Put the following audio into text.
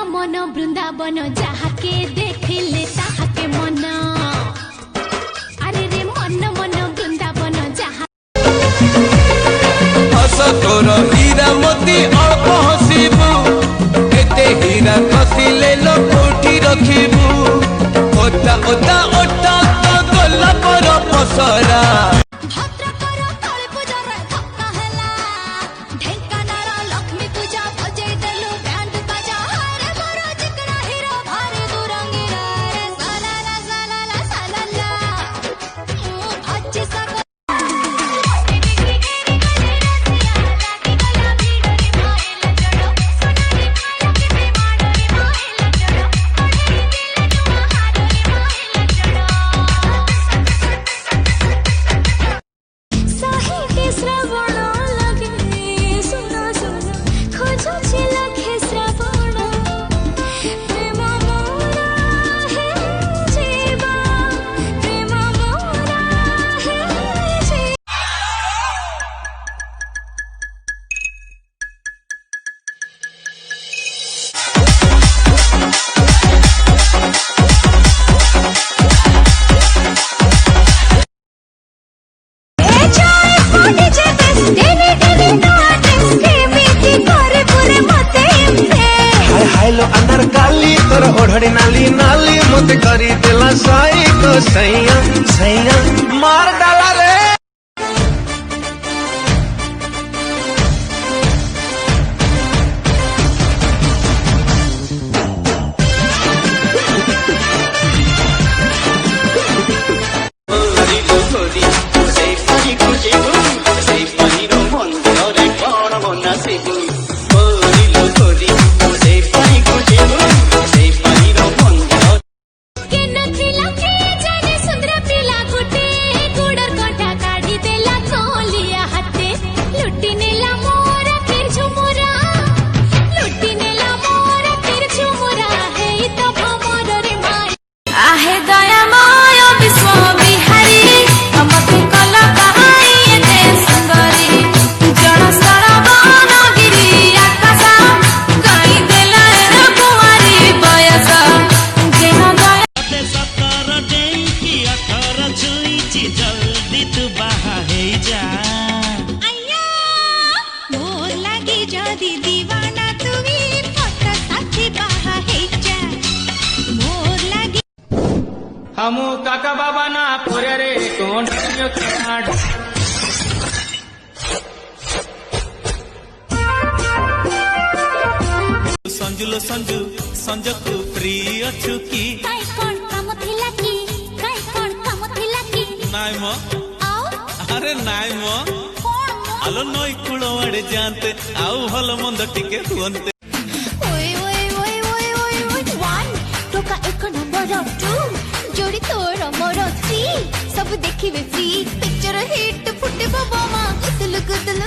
मन वृंदावन जहा के देखिले ताहा के मन अरे रे मन मन वृंदावन जहा हस तोर हीरा मोती अल्प हसिबू एते हीरा खसिले लो कोठी रखिबू ओता ओता ओटा तो गला पर पसरा अंदर काली तोर ओढ़ड़ी नाली नाली मत करी दिला साई को सैया सैया मार डाला रे हमू काका बाबा ना पोरे रे कौन संजुलो संजू संजकू फ्री अच्छु की काई कोन काम थिला की काई कोन काम थिला की नाय मो आओ अरे नाय मो कोन मो आलो नई कुळो वाडे जानते आउ भल मंद टिके हुनते ओए ओए ओए ओए ओए ओए वन टोका एक नंबर 2 जोड़ी तोर मोर 3 सब देखिबे फ्री पिक्चर हिट फुटे बाबा मा गुदल गुदल